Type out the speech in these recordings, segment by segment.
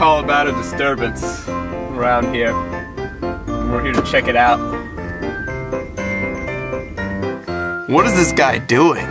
call about a disturbance around here. We're here to check it out. What is this guy doing?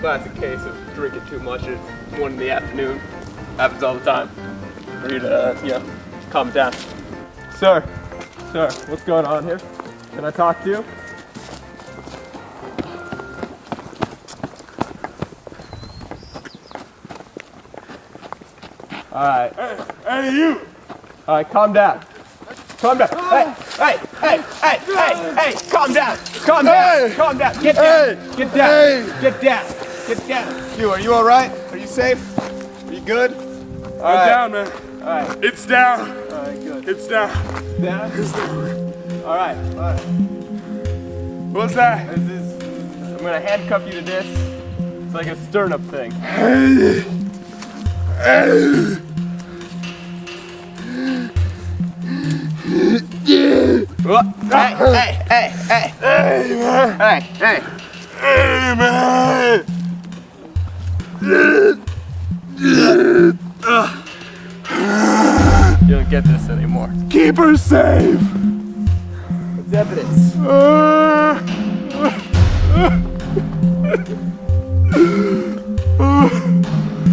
Classic case of drinking too much at 1 in the afternoon. Happens all the time. We're here to, calm it down. Sir, what's going on here? Can I talk to you? Alright. Hey, you! Alright, calm down. Calm down. Hey, calm down. Calm down. Calm down. Get down. Get down. Get down. Get down. Are you alright? Are you safe? Are you good? Alright. Down, man. Alright. It's down. Alright, good. It's down. Down? It's down. Alright. What's that? I'm gonna handcuff you to this. It's like a sternum thing. Hey, man! You don't get this anymore. Keep her safe! It's evidence.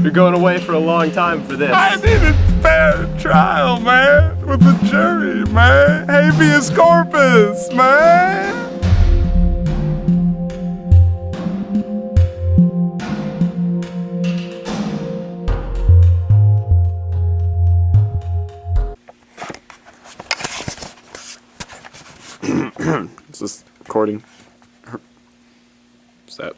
You're going away for a long time for this. I need a fair trial, man, with the jury, man. Habeas corpus, man. Is this recording? Is that?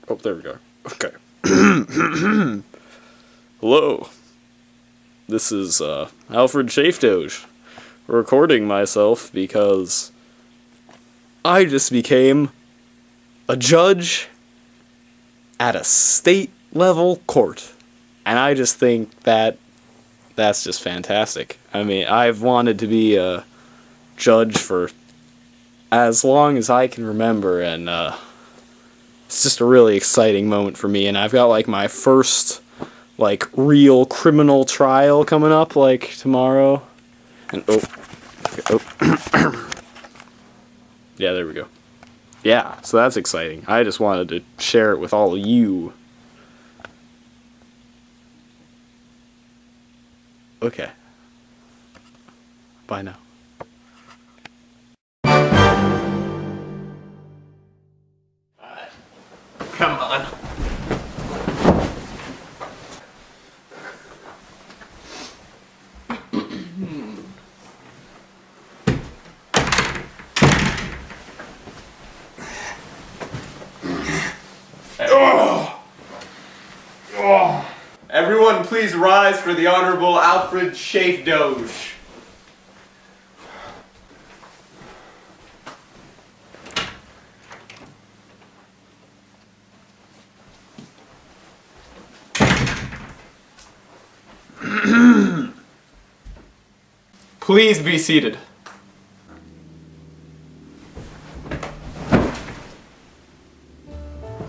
Oh, there we go. Okay. Hello. This is Alfred Schaefdoge recording myself because I just became a judge at a state level court. And I just think that that's just fantastic. I mean, I've wanted to be a judge for as long as I can remember, and it's just a really exciting moment for me. And I've got like my first like real criminal trial coming up like tomorrow. And yeah, there we go. Yeah, so that's exciting. I just wanted to share it with all of you. Okay. Bye now. Alright. Come on. Everyone, please rise for the Honorable Alfred Schaefdoge. Please be seated.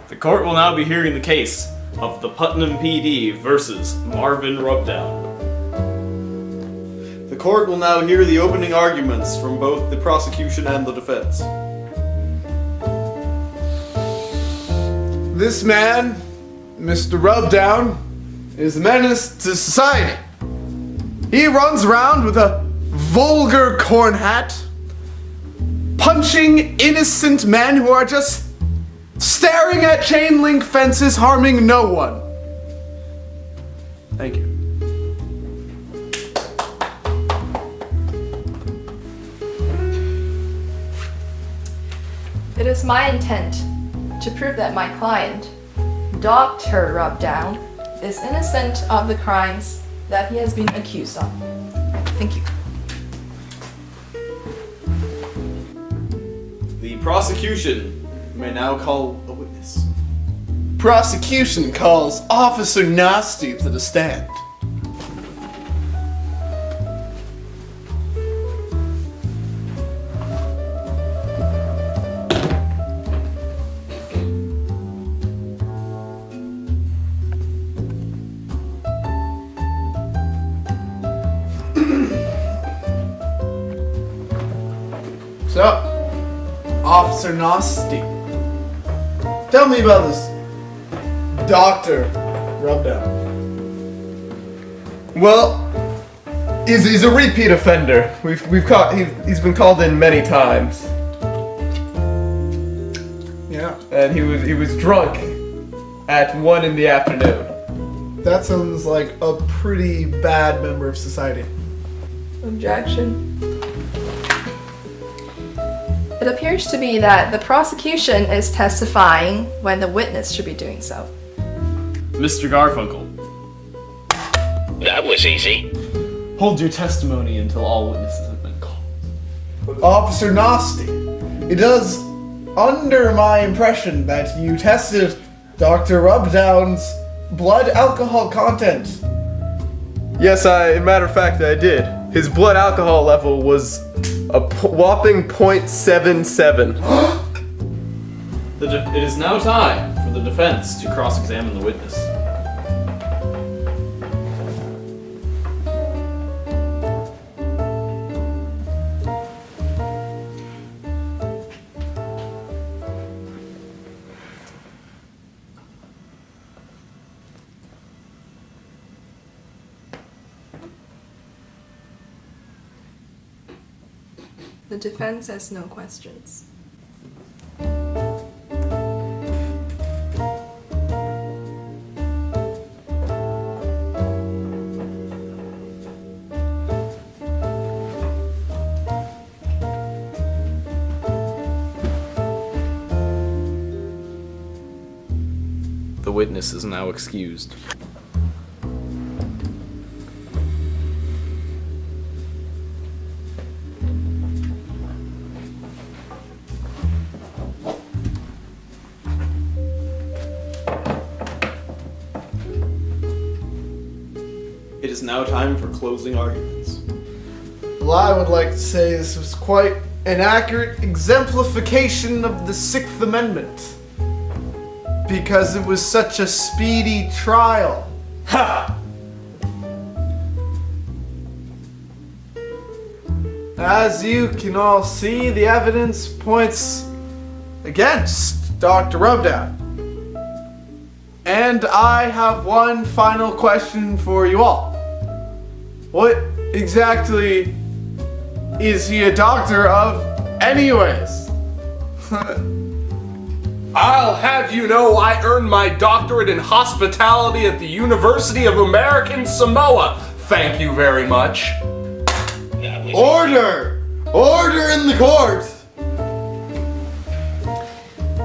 The court will now be hearing the case of the Putnam PD versus Marvin Rubdown. The court will now hear the opening arguments from both the prosecution and the defense. This man, Mr. Rubdown, is a menace to society. He runs around with a vulgar corn hat, punching innocent men who are just staring at chain link fences, harming no one. Thank you. It is my intent to prove that my client, Dr. Rubdown, is innocent of the crimes that he has been accused of. Thank you. The prosecution may now call a witness. Prosecution calls Officer Nasty to the stand. So, Officer Nasty, tell me about this Dr. Rubdown. Well, he's a repeat offender. He's been called in many times, Yeah, and he was drunk at 1 in the afternoon. that sounds like a pretty bad member of society. Objection. It appears to be that the prosecution is testifying when the witness should be doing so. Mr. Garfunkel, That was easy. hold your testimony until all witnesses have been called. Officer Nasty, it is under my impression that you tested Dr. Rubdown's blood alcohol content. Yes, matter of fact, I did. His blood alcohol level was a whopping 0.77. It is now time for the defense to cross-examine the witness. The defense has no questions. The witness is now excused. It is now time for closing arguments. Well, I would like to say this was quite an accurate exemplification of the Sixth Amendment. Because it was such a speedy trial. Ha! As you can all see, the evidence points against Dr. Rubdown. And I have one final question for you all. What exactly is he a doctor of, anyways? I'll have you know I earned my doctorate in hospitality at the University of American Samoa. Thank you very much. That was Order! Order in the court!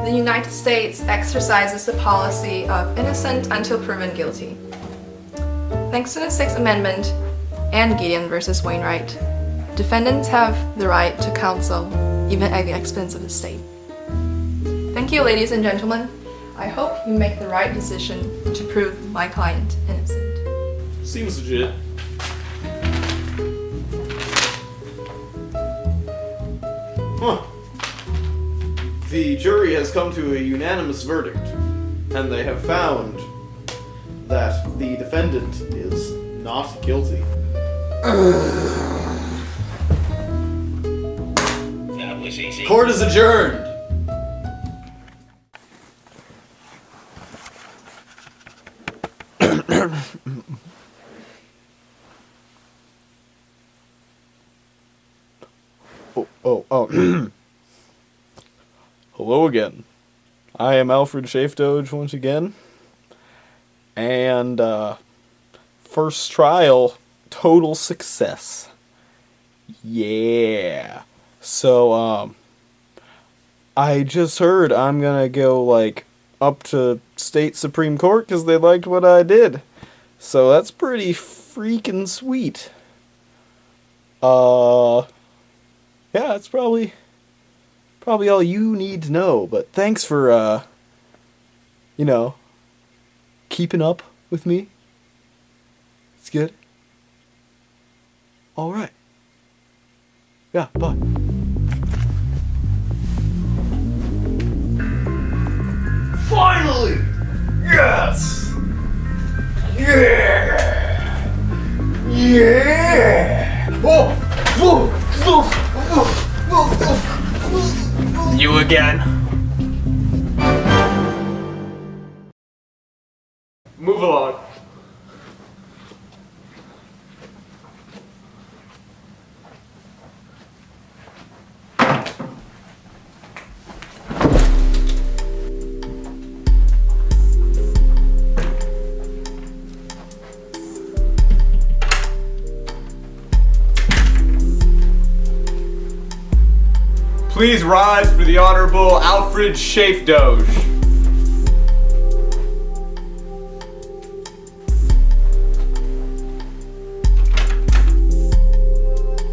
The United States exercises the policy of innocent until proven guilty. Thanks to the Sixth Amendment and Gideon versus Wainwright, defendants have the right to counsel, even at the expense of the state. Thank you, ladies and gentlemen. I hope you make the right decision to prove my client innocent. Seems legit. Huh. The jury has come to a unanimous verdict, and they have found that the defendant is not guilty. That was easy. Court is adjourned. Hello again. I am Alfred Shafe once again. And, first trial, total success. Yeah. So, I just heard I'm gonna go, like, up to state Supreme Court because they liked what I did. So that's pretty freaking sweet. Yeah, that's probably all you need to know. But thanks for, keeping up with me. It's good. Alright. Yeah, bye. Finally! Yes! Yeah! Yeah! You again. Move along. Please rise for the Honorable Alfred Shafe.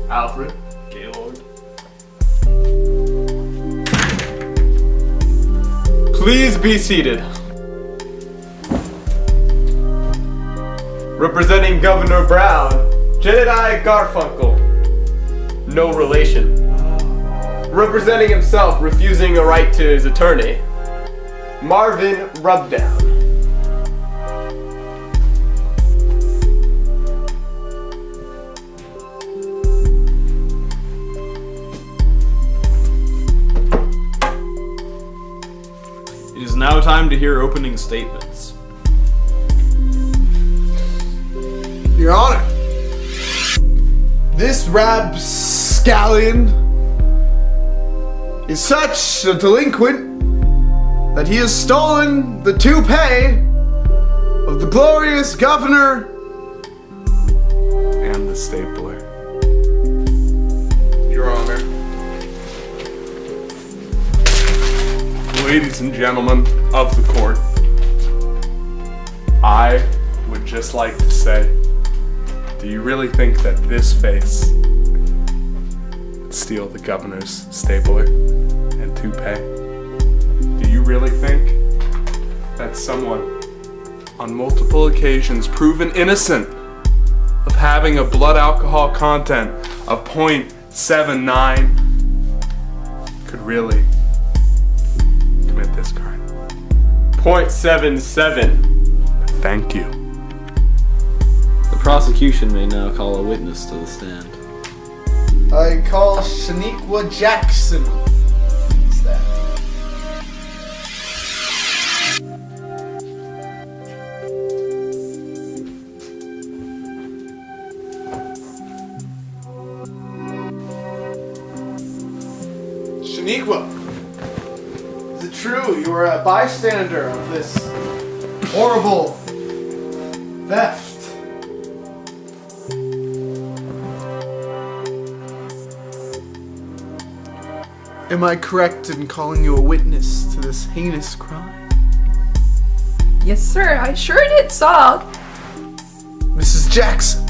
Alfred Gaylord. Please be seated. Representing Governor Brown, Jedediah Garfunkel. No relation. Representing himself, refusing a right to his attorney, Marvin Rubdown. It is now time to hear opening statements. Your Honor, this rapscallion is such a delinquent that he has stolen the toupee of the glorious governor And the stapler. Your Honor. Ladies and gentlemen of the court, I would just like to say, do you really think that this face would steal the governor's stapler and toupee? Do you really think that someone on multiple occasions proven innocent of having a blood alcohol content of 0.79 could really commit this crime? 0.77. Thank you. The prosecution may now call a witness to the stand. I call Shaniqua Jackson. What's that? Shaniqua, is it true you were a bystander of this horrible theft? Am I correct in calling you a witness to this heinous crime? Yes, sir, I sure did, Saul. Mrs. Jackson,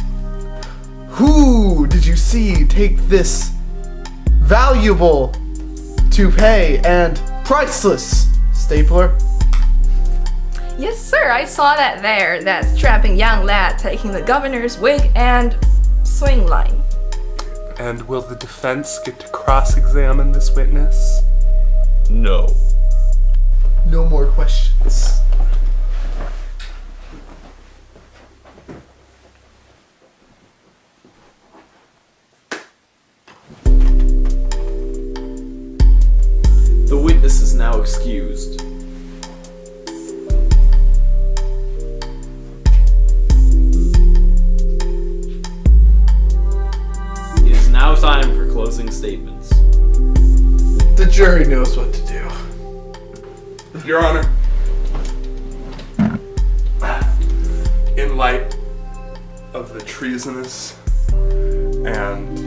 who did you see take this valuable toupee and priceless stapler? Yes, sir, I saw that there, that strapping young lad taking the governor's wig and swing line. And will the defense get to cross-examine this witness? No. No more questions. The witness is now excused. closing statements. The jury knows what to do. Your Honor, in light of the treasonous and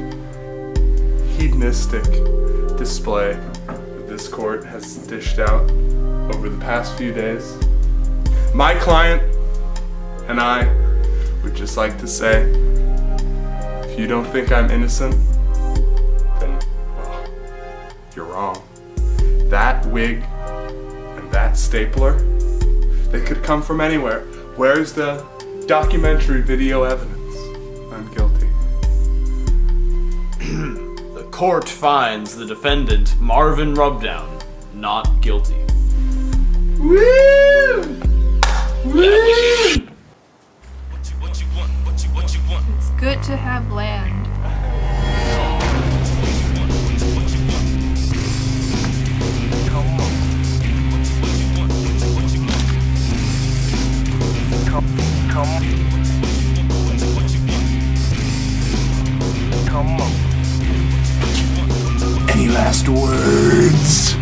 hedonistic display that this court has dished out over the past few days, my client and I would just like to say, if you don't think I'm innocent, then, well, you're wrong. That wig and that stapler, they could come from anywhere. Where's the documentary video evidence? I'm guilty. The court finds the defendant, Marvin Rubdown, not guilty. Woo! Woo! It's good to have land. Any last words?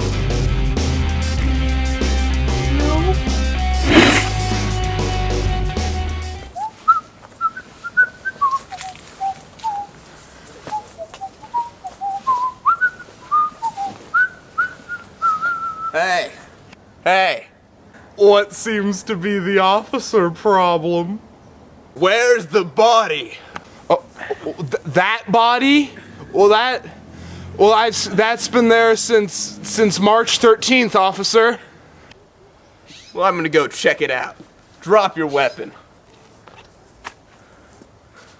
Hey! Hey! What seems to be the officer problem? Where's the body? That body? That's been there since March 13th, officer. Well, I'm gonna go check it out. Drop your weapon.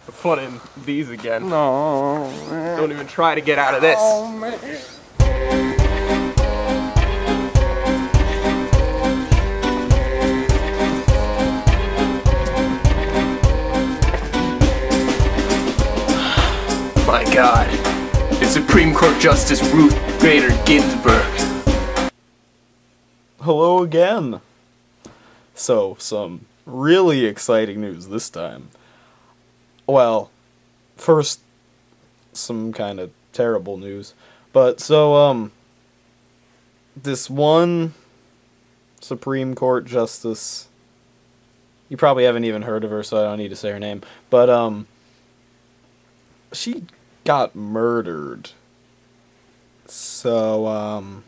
Fun in these again. No. Don't even try to get out of this. My God. It's Supreme Court Justice Ruth Bader Ginsburg. Hello again. So, some really exciting news this time. Well, first, some kind of terrible news. But, so, this one Supreme Court Justice, you probably haven't even heard of her, so I don't need to say her name, but, she got murdered. So,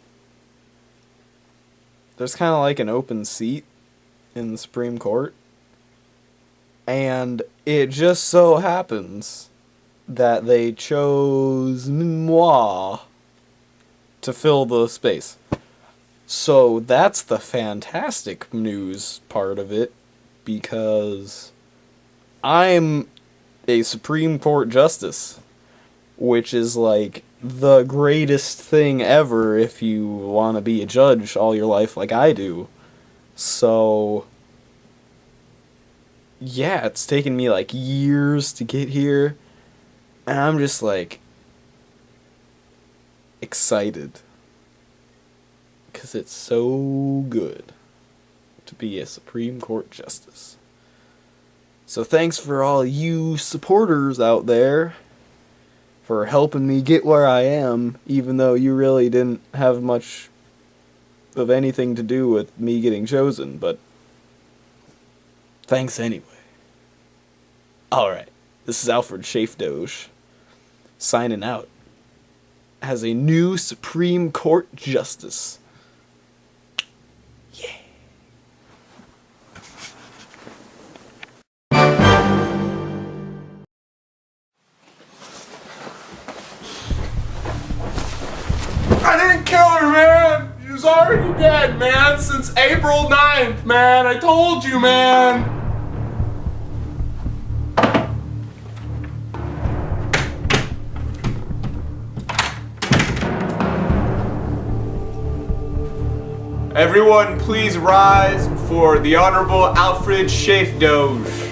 there's kind of like an open seat in the Supreme Court. And it just so happens that they chose moi to fill the space. So that's the fantastic news part of it, because I'm a Supreme Court Justice, which is like the greatest thing ever if you want to be a judge all your life like I do. So, yeah, it's taken me like years to get here, and I'm just like excited, because it's so good to be a Supreme Court Justice. So thanks for all you supporters out there for helping me get where I am, even though you really didn't have much of anything to do with me getting chosen, but thanks anyway. Alright, this is Alfred Schaefdoge, signing out as a new Supreme Court Justice. Yeah. I didn't kill her, man! She was already dead, man, since April 9th, man! I told you, man! Everyone, please rise for the Honorable Alfred Schaefdoge.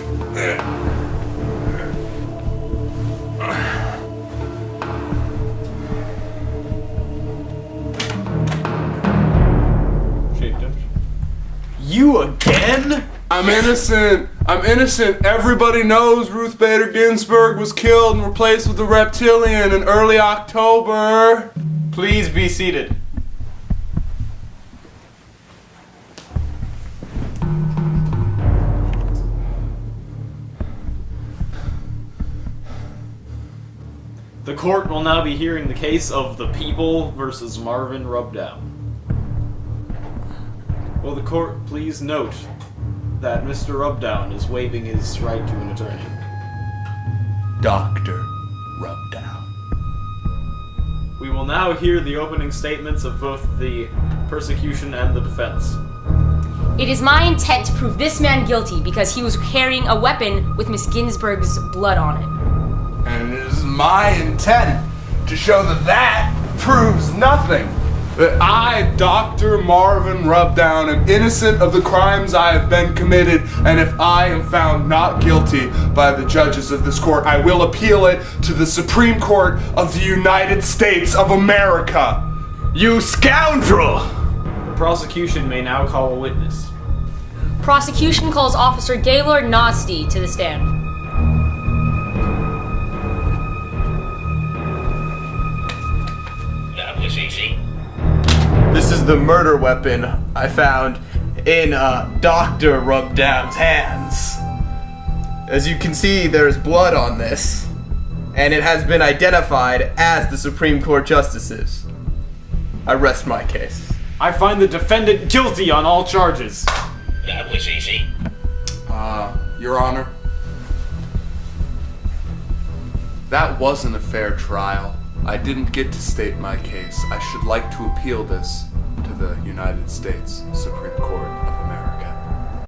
You again? I'm innocent. I'm innocent. Everybody knows Ruth Bader Ginsburg was killed and replaced with a reptilian in early October. Please be seated. The court will now be hearing the case of the People versus Marvin Rubdown. Will the court please note that Mr. Rubdown is waiving his right to an attorney? Dr. Rubdown. We will now hear the opening statements of both the prosecution and the defense. It is my intent to prove this man guilty because he was carrying a weapon with Miss Ginsburg's blood on it. And it is my intent to show that that proves nothing. That I, Dr. Marvin Rubdown, am innocent of the crimes I have been committed, and if I am found not guilty by the judges of this court, I will appeal it to the Supreme Court of the United States of America. You scoundrel! The prosecution may now call a witness. Prosecution calls Officer Gaylord Nosty to the stand. That was easy. This is the murder weapon I found in Dr. Rubdown's hands. As you can see, there's blood on this, and it has been identified as the Supreme Court justices. I rest my case. I find the defendant guilty on all charges. That was easy. Your Honor, that wasn't a fair trial. I didn't get to state my case. I should like to appeal this to the United States Supreme Court of America.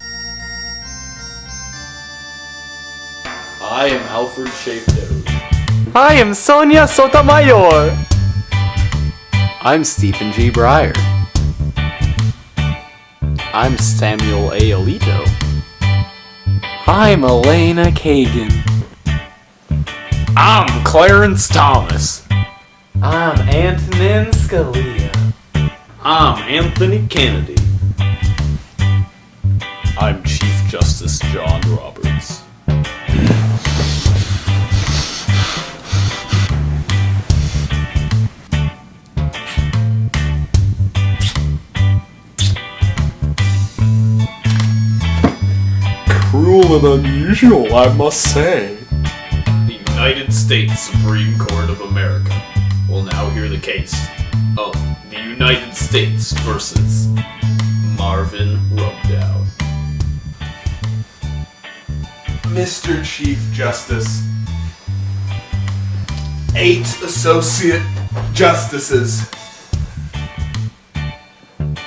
I am Alfred Shafto. I am Sonia Sotomayor. I'm Stephen G. Breyer. I'm Samuel A. Alito. I'm Elena Kagan. I'm Clarence Thomas. I'm Antonin Scalia. I'm Anthony Kennedy. I'm Chief Justice John Roberts. Cruel and unusual, I must say. The United States Supreme Court of America will now hear the case of the United States versus Marvin Rubdown. Mr. Chief Justice, 8 associate justices.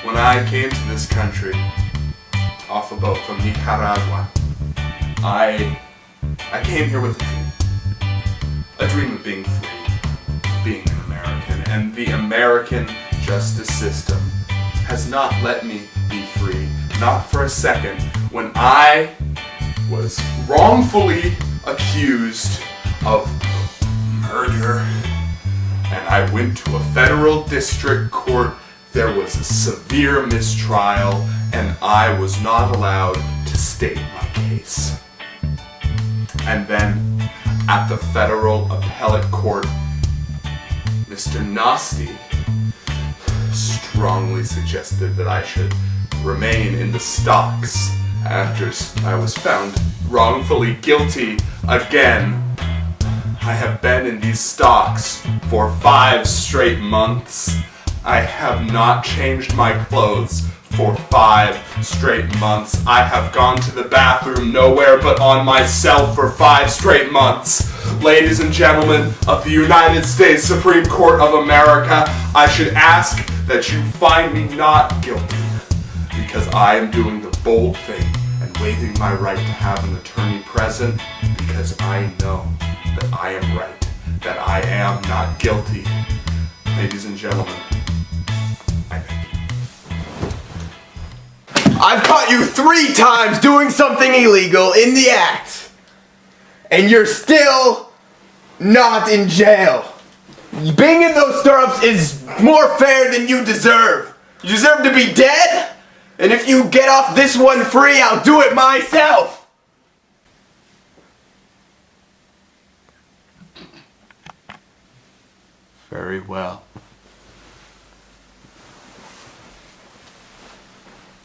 When I came to this country, off a boat from Nicaragua, I came here with a dream of being free, being an American, and the American justice system has not let me be free, not for a second, when I was wrongfully accused of murder, and I went to a federal district court. There was a severe mistrial, and I was not allowed to state my case. And then, at the federal appellate court, Mr. Nosty strongly suggested that I should remain in the stocks after I was found wrongfully guilty again. I have been in these stocks for 5 straight months. I have not changed my clothes for 5 straight months. I have gone to the bathroom nowhere but on myself for 5 straight months. Ladies and gentlemen of the United States Supreme Court of America, I should ask that you find me not guilty, because I am doing the bold thing and waiving my right to have an attorney present, because I know that I am right, that I am not guilty. Ladies and gentlemen, I thank you. I've caught you 3 times doing something illegal in the act, and you're still not in jail. Being in those stirrups is more fair than you deserve. You deserve to be dead, And if you get off this one free, I'll do it myself! Very well.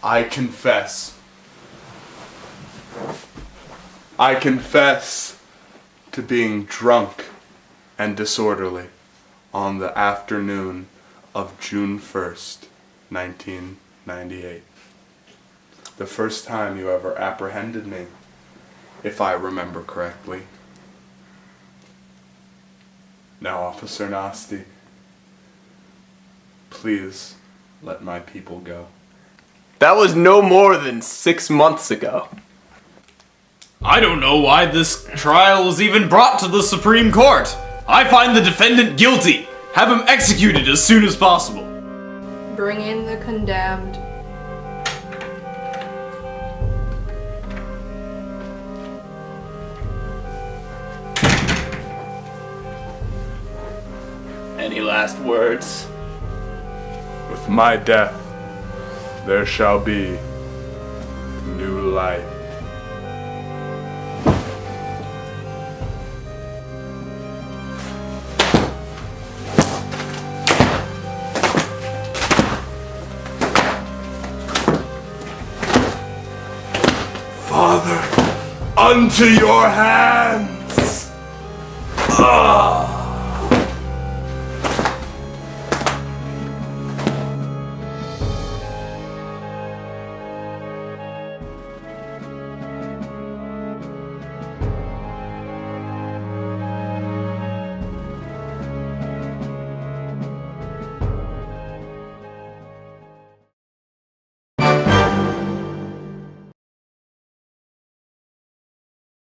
I confess. I confess to being drunk and disorderly on the afternoon of June 1st, 1998. The first time you ever apprehended me, if I remember correctly. Now, Officer Nasty, please let my people go. That was no more than 6 months ago. I don't know why this trial was even brought to the Supreme Court. I find the defendant guilty. Have him executed as soon as possible. Bring in the condemned. Any last words? With my death, there shall be new life. Father, unto your hands! Ah!